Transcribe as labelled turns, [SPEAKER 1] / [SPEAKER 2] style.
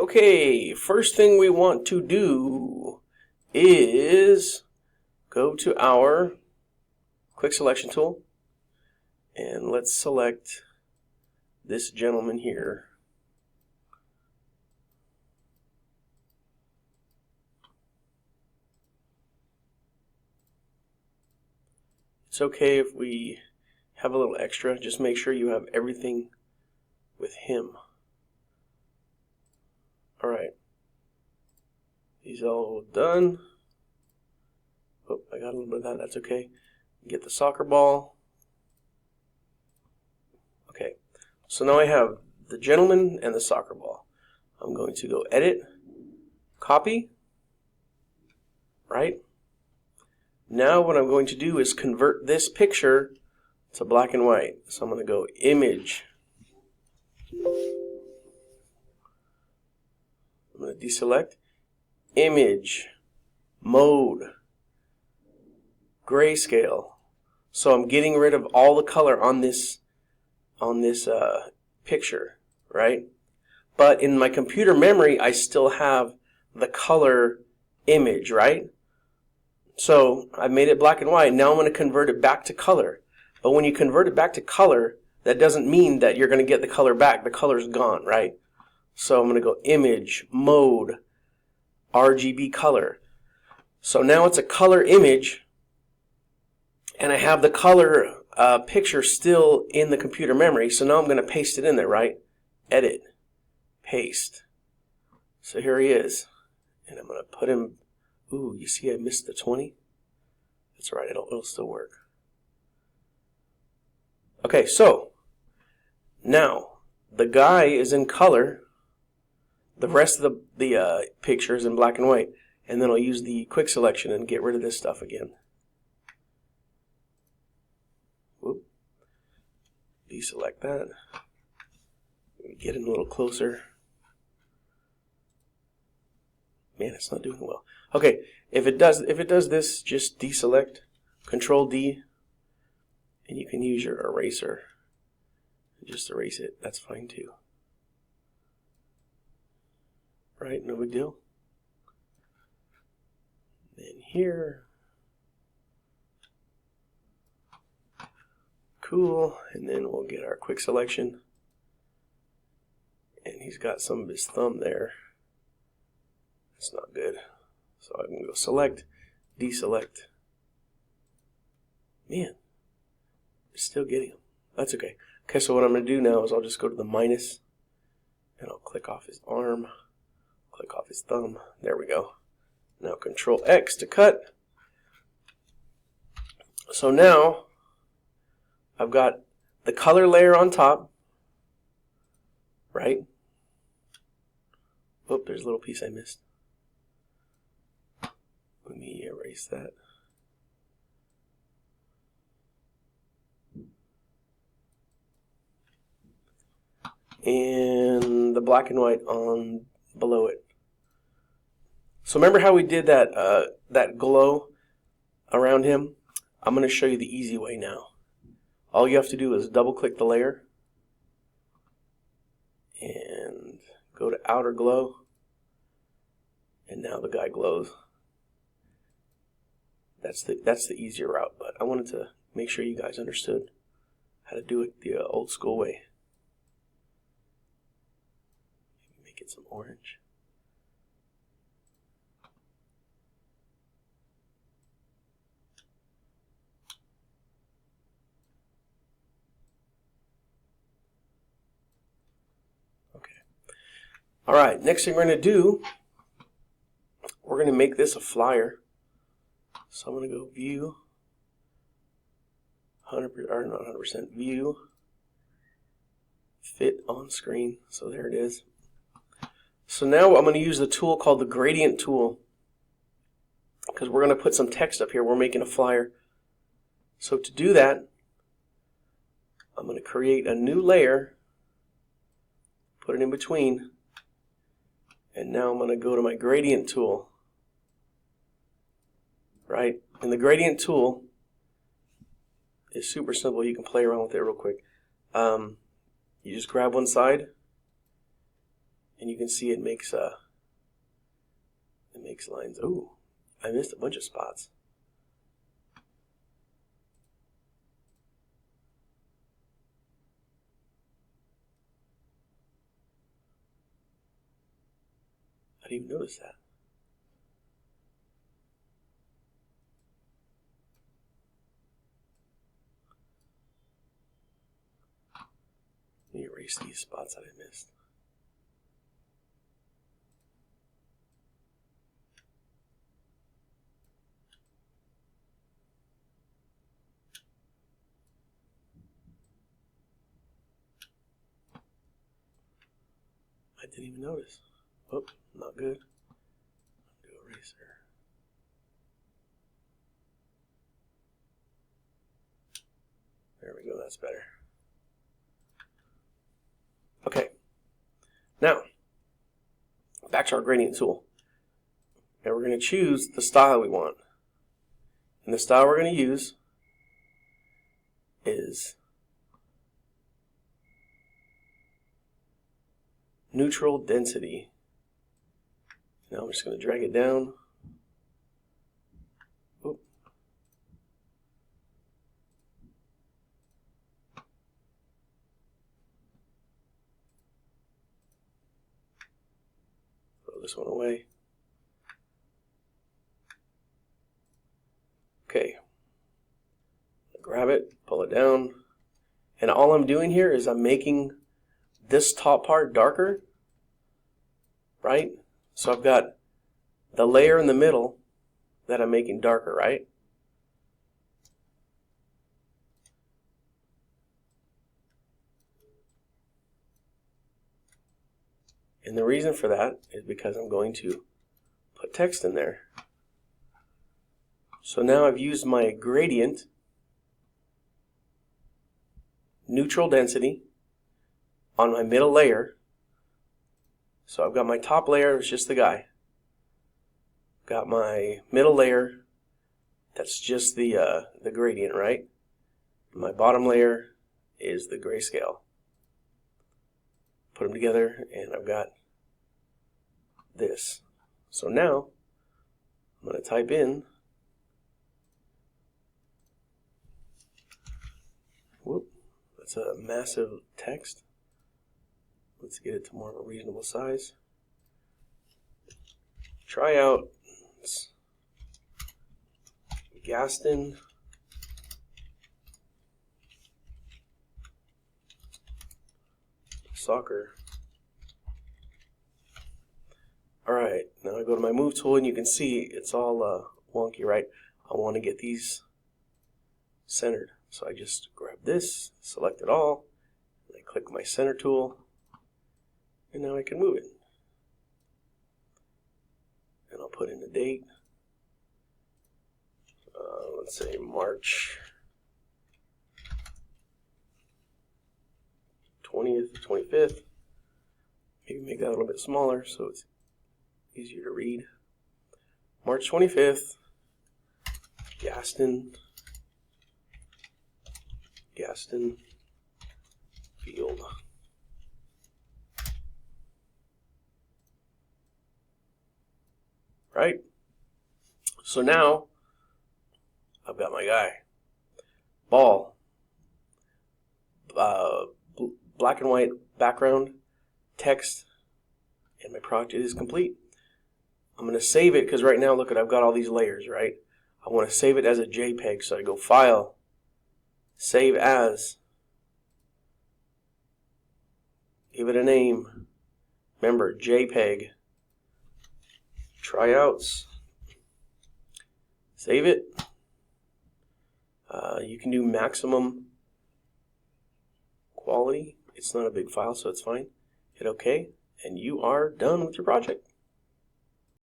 [SPEAKER 1] Okay, first thing we want to do is go to our quick selection tool and let's select this gentleman here. It's okay if we have a little extra, just make sure you have everything with him. Alright, he's all done. Oh, I got a little bit of that, that's okay. Get the soccer ball. Okay, so now I have the gentleman and the soccer ball. I'm going to go edit, copy, right? Now what I'm going to do is convert this picture to black and white. So I'm going to go image. I'm going to deselect image, mode, grayscale. So I'm getting rid of all the color on this picture, right? But in my computer memory, I still have the color image, right? So I made it black and white. Now I'm going to convert it back to color. But when you convert it back to color, that doesn't mean that you're going to get the color back. The color's gone, right? So I'm going to go image, mode, RGB color. So now it's a color image, and I have the color picture still in the computer memory. So now I'm going to paste it in there, right? Edit, paste. So here he is. And I'm going to put him. Ooh, you see I missed the 20? That's all right, it'll still work. Okay, so now the guy is in color. The rest of the picture is in black and white. And then I'll use the quick selection and get rid of this stuff again. Whoop. Deselect that. Get in a little closer. Man, it's not doing well. Okay, if it does this, just deselect, Control D, and you can use your eraser. Just erase it. That's fine too. Right? No big deal. Then here. Cool. And then we'll get our quick selection. And he's got some of his thumb there. That's not good. So I can go select, deselect. Man, it's still getting him. That's okay. Okay, so what I'm going to do now is I'll just go to the minus, and I'll click off his arm, click off his thumb. There we go. Now Control X to cut. So now I've got the color layer on top, right? Oh, there's a little piece I missed. Let me erase that. And the black and white on below it. So remember how we did that that glow around him? I'm going to show you the easy way now. All you have to do is double click the layer and go to outer glow, and now the guy glows. That's the easier route, but I wanted to make sure you guys understood how to do it the old school way. Make it some orange. Okay. All right, next thing we're going to do, we're going to make this a flyer. So I'm going to go view, 100%, or not 100%, view, fit on screen. So there it is. So now I'm going to use the tool called the gradient tool, because we're going to put some text up here. We're making a flyer. So to do that, I'm going to create a new layer, put it in between, and now I'm going to go to my gradient tool. Right? And the gradient tool is super simple. You can play around with it real quick. You just grab one side and you can see it makes lines. Ooh, I missed a bunch of spots. I didn't even notice that. Let me erase these spots that I missed. I didn't even notice. Oh, not good. Do eraser. There we go, that's better. Okay, now back to our gradient tool. And we're going to choose the style we want. And the style we're going to use is neutral density. Now I'm just going to drag it down. Oop. Throw this one away. Okay. Grab it, pull it down, and all I'm doing here is I'm making this top part darker, right? So I've got the layer in the middle that I'm making darker, right? And the reason for that is because I'm going to put text in there. So now I've used my gradient, neutral density, on my middle layer. So I've got my top layer, it's just the guy. Got my middle layer, that's just the gradient, right? My bottom layer is the grayscale. Put them together and I've got this. So now I'm going to type in, whoop, that's a massive text. Let's get it to more of a reasonable size. Tryouts, Gaston, soccer. Alright, now I go to my move tool and you can see it's all wonky, right? I want to get these centered. So I just grab this, select it all, and I click my center tool, and now I can move it. And I'll put in the date. Let's say March 20th, 25th. Maybe make that a little bit smaller so it's easier to read. March 25th, Gaston Field. Right? So now I've got my guy. Ball. Black and white background, text, and my project is complete. I'm going to save it because right now, look, I've got all these layers, right? I want to save it as a JPEG, so I go File, Save As, give it a name. Remember, JPEG, Tryouts, save it. You can do maximum quality. It's not a big file, so it's fine. Hit OK, and you are done with your project.